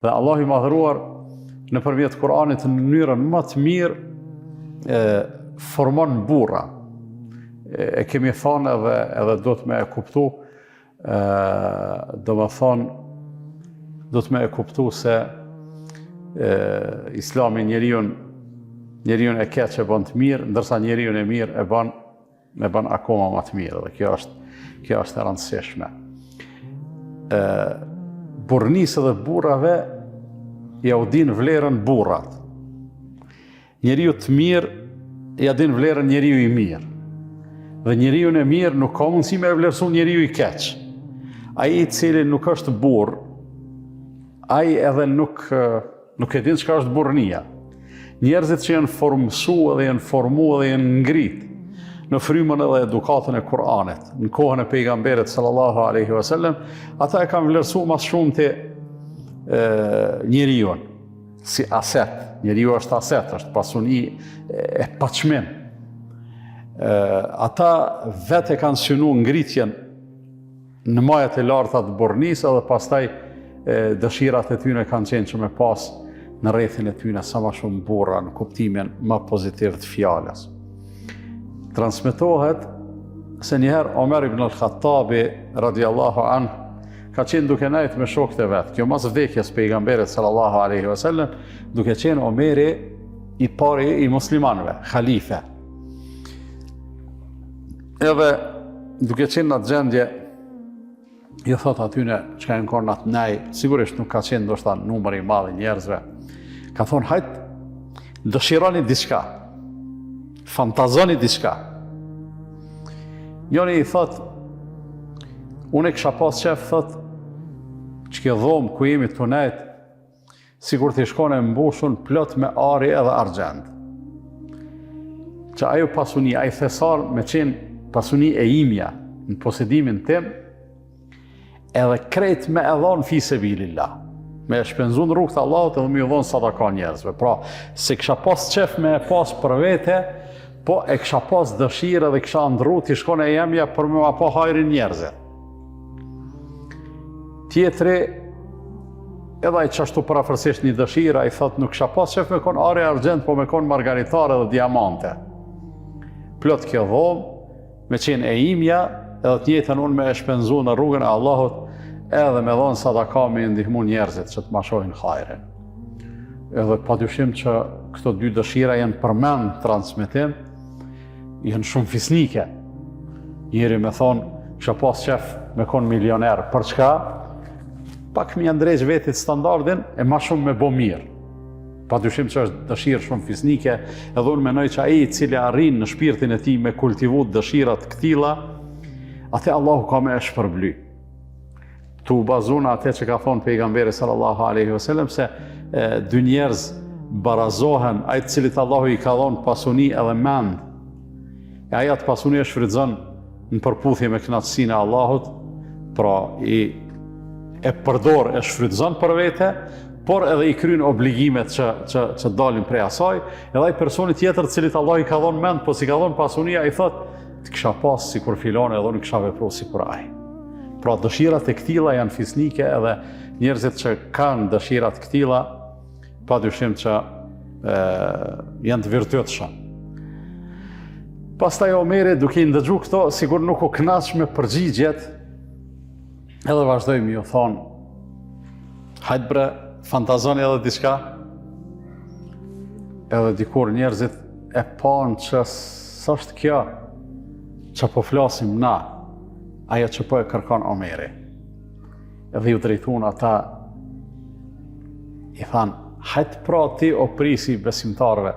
Dhe Allah i madhëruar nëpërmjet Kur'anit në mënyrën më të mirë formon burra. E kemi thonë edhe do të me e kuptu, do të me e kuptu se Islami njeriun e keq e bën të mirë, ndërsa njeriun e mirë e bën akoma më të mirë, dhe kjo është e rëndësishme. Burrnisë dhe burrave ja u din vlerën burrat. Njeriu të mirë ja din vlerën njeriu i mirë. Dhe njeriu e mirë nuk ka mundësi me vlerësu njeriu i keq. Ai i cili nuk është burr, ai edhe nuk e din çka është burrnia. Njerëzit që janë formësuar dhe janë formuar dhe janë ngrit në frymën edhe edukatën e Kur'anit, në kohën e pejgamberit sallallahu alaihi wasallam, ata e kanë vlerësuar më shumë te njeriu si aset. Njeriu është aset, është pasuni e paçmim. Ata vetë kanë synu ngritjen në majat e larta të burrnisë dhe pastaj dëshirat e tyre kanë qenë që me pas në rrethin e tyre sa më shumë burra në kuptimin më pozitiv të fjalës. Transmetohet se njëherë Omer ibn al-Khattabi radiallahu anhu ka qenë duke nejt me shokët e vetë. Kjo mas vdekjes pejgamberit sallallahu alaihi wasallam, duke qenë Omeri i pari i muslimanëve, khalife. Edhe duke qenë në atë gjendje, i thot atyne që ka në kornat nej, sigurisht nuk ka qenë ndoshta numër i madh i njerëzve, ka thonë hajt, dëshironi diçka, fantazoni diçka. Njoni i thot, unë e kisha pas qef, thot, që kjo dhomë ku jemi të nejt, sikur t'i shkone mbushun plot me ari edhe argjend. Që ajo pasuni, ajo thesar me qenë pasuni e imja në posedimin tim, edhe krejt me edhon fi sebilillah, me e shpenzun rrugët e Allahut edhe me edhon sadaka njerëzve. Pra, se kisha pas qef me e pas për vete, po e kisha pas dëshirë dhe kisha ndru t'i shkone e jemja për me ma pa hajrin njerëzit. Tjetri, edhe i qashtu parafërsisht një dëshira, i thot nuk kisha pas qef me kon ari argjend, po me kon margaritare dhe diamante. Plot kjo dhomë, me qenë e imja, edhe të njëjtën unë me e shpenzu në rrugën e Allahut, edhe me dhonë sadaka me ndihmu njerëzit që të ma shohin hajrin. Edhe padyshim që këto dy dëshira janë përmend transmetim, janë shumë fisnike. Njeri me thonë, kisha pas qef me konë milioner, për çka? Pak mi ndrejsh vetit standardin, e ma shumë me bo mirë. Padyshim që është dëshirë shumë fisnike, edhe unë menoj që ai i cili arrin në shpirtin e tij me kultivu dëshirat këtilla, atë Allahu ka me e shpërbly. Tu bazuna atë që ka thonë pejgamberi sallallahu alaihi wasallam se dy njerëz barazohen, ai të cilit Allahu i ka dhënë pasuni edhe mend. E ai atë pasuni e shfrytëzon në përputhje me kënaqësinë e Allahut, pra e përdor e shfrytëzon për vete, por edhe i kryen obligimet që dalin prej asaj, edhe ai personi tjetër të cilit Allah i ka dhënë mend, po si ka dhënë pasunia, i thot, të kisha pas si kur filone edhe unë kisha vepru si kur ai. Pra dëshirat e këtilla janë fisnike edhe njerëzit që kanë dëshirat këtilla, padyshim që janë të virtytshëm. Pastaj Omeri duke i ndëgju këto, sigur nuk u kënaq me përgjigjet, edhe vazhdoi me ju thonë, hajt bre, fantazoni edhe diçka, edhe dikur njerëzit e panë që s'është kjo që po flasim na, ajo që po e kërkon Omeri. Edhe ju drejtun ata, i thanë, hajt pra ti o prisi besimtarve,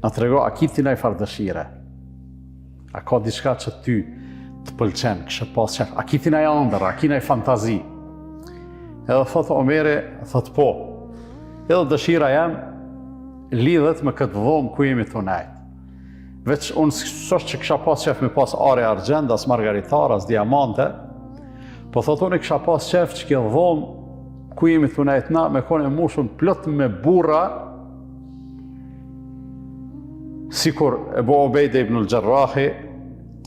na trego, a ki ti na i farë dëshire? A ka diçka që ty të pëlqen, kështë pas qef, a ki ti na i andër, a ki na i fantazi? Edhe thotë Omeri, thotë po, edhe dëshira jam lidhet me këtë dhomë ku jemi të nejtë. Veç unë s'është që kisha pas qef me pas are argjend, as margaritar, as diamante, po thotë unë kisha pas qef që kjo dhomë ku jemi të nejtë na me kone mushun plot me burra, sikur Ebu Ubejde ibn al-Gjarrahi,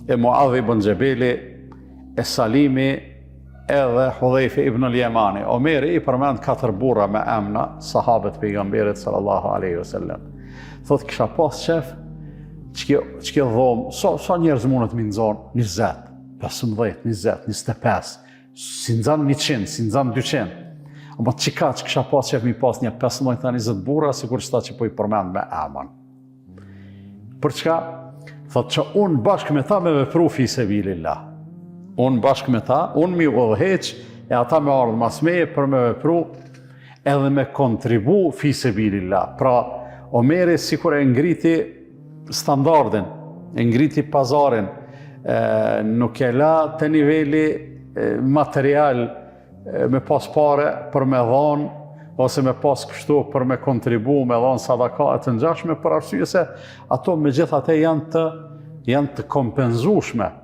e Muadh ibn Gjebeli, e Salimi, edhe Hudhejfi ibn al-Yamani. Omeri i përmend 4 burra me emna, sahabët pejgamberit sallallahu alaihi wasallam. Thot kisha pas qef, ç'kjo dhomë, sa njerëz mundet mi nxon? 20, 15, 20, 25, si nxan 100, si nxan 200. Ama që kisha pas qef mi pas një 15-20 burra, sikur që ta që po i përmend me emën. Për çka? Thot që unë bashkë me ta me vepru fi sebilillah. Unë bashkë me ta, unë mi udhëheq, e ata me ardhë mas meje për me vepru edhe me kontribu fi sebilillah. Pra, Omeri sikur e ngriti standardin, e ngriti pazarin, nuk e la të niveli material me pas pare për me dhanë, ose me pas kështu për me kontribu, me dhanë sadaka e të ngjashme, për arsye se ato me gjithë atë janë të kompenzueshme.